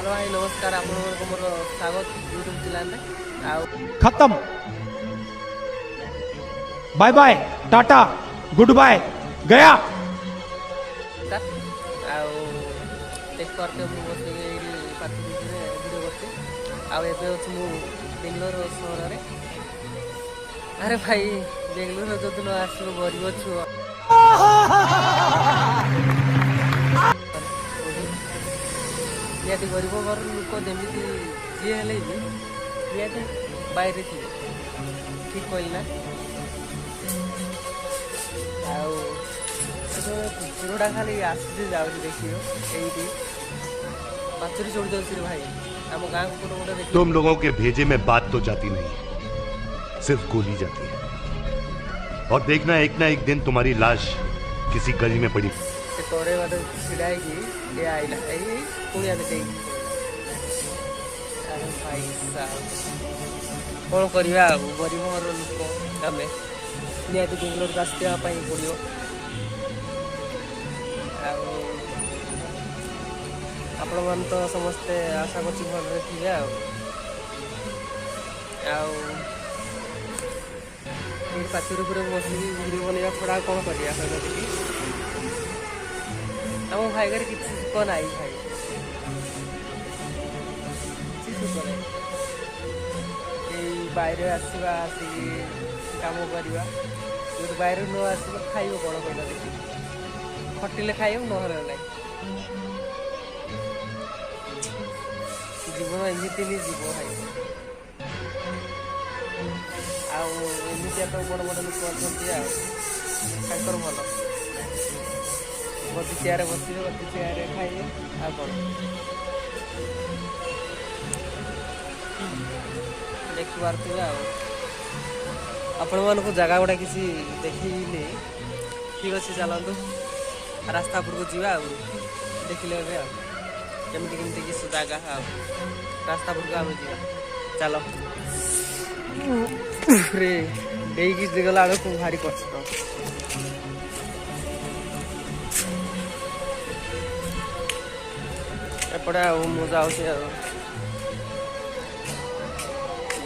Hello भाई नमस्कार आप मोर स्वागत यूट्यूब चैनल खत्म bye bye tata goodbye गया करते भिडियो करती बेंगलोर सहर में। अरे भाई बेंगलोर जो दिन आसो गरीब छुआ निहाती गरीब घर लोक जमी जी हेले भी निहाती बाहर थी ठीक कहली ना कुकुरटा खाली आसुची जाऊँगी देखिए यही बाछुरी चढ़ जाऊँ भाई आम गाँव कुकुर गोटे देख तुम लोगों के भेजे में बात तो जाती नहीं सिर्फ गोली जाती है और देखना एक ना एक दिन तुम्हारी लाश किसी गली में पड़ी तोरे बाटे छिड़ा ये आईला पुणिया देखे अरे भाई साहब कौन करवा गरीब घर लोक आम निहती बेंगलोर को आसवा पड़ो आपण मान तो समस्ते आशा कर भले थे पाचुरी पूरे बस भिडियो बनवा छड़ा कौन कर आम भाई घर किसी सुख ना भाई किसी सुख ना बाहर आसवा कम करवा जो बाहर न आस खाइब कौन कहला देखिए खटिले खाइब ना जीवन एमती नहीं जीव भाई आमती तो बड़ बड़ लोक अच्छा भल गति चेयर बस गति चेयर खाइए आ कौन देखी पारे आपण मानक जगह गुड़ा किसी देखिले ठीक अच्छे चलतु रास्ता उपरको जावा देखिले केमती केमती किसी जगह रास्ता उपरको आम जा चल रे डेगी गला बेलू भारी कष्ट एपटे मु जाऊँगी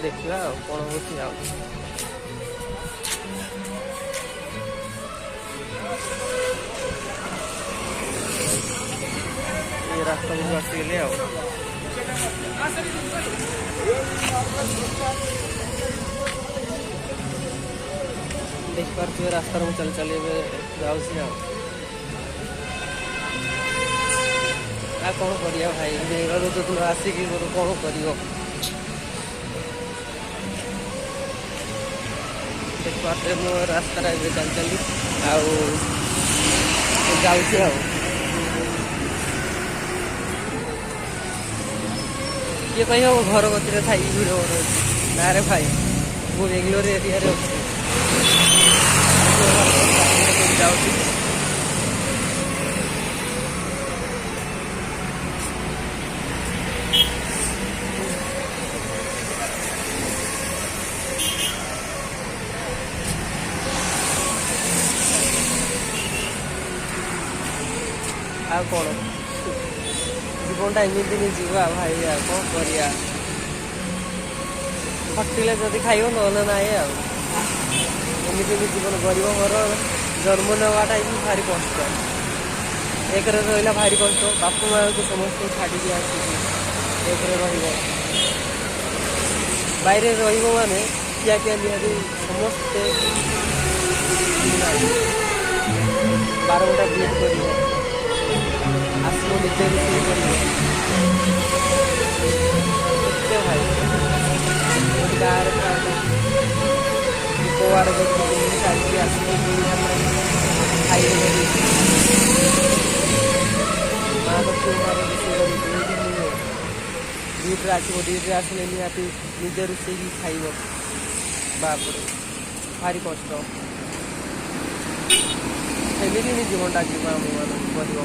देखा कौन हो ये रास्ता को आसगले देख पारे रास्ता में चल चल जाऊँ कौन करिया भाई बेंगलोर जो तुम आसिक कौन कर देख पारे मो रास्ता चल चली जाऊँ किए कह घर गति थी भिड ना रे भाई वो बेंगलोर एरिया जाऊँ आ कौन जीवनटा एमती नहीं जीवा भाई कौन करिया खटिले जदि खाइब ना ना एमती नहीं जीवन गरीब घर जन्म नाटा भी भारी कष्ट एक रहा भारी कष्ट बापू माँ को समस्त छाड़ी आसिक बाहर रने खिया पिया निहाती समस्ते 12 घंटा वेट कर आसो निजे रोषे कर भाई गाँव कौड़े चलती आस खाई माँ बच्चे रोषे आसो ड्यूटी आसने निहाती निजे रोषे खाइब बाप भारी कष्ट एमती नहीं जीवनटा जीवा आम मान गरीब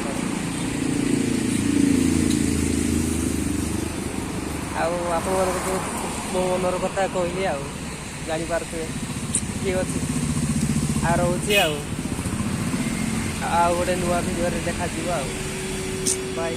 आप मो मनर कथा कहली जापारे ठीक अच्छे आ रोचे गोटे नुआ भिडियो देखा बाय।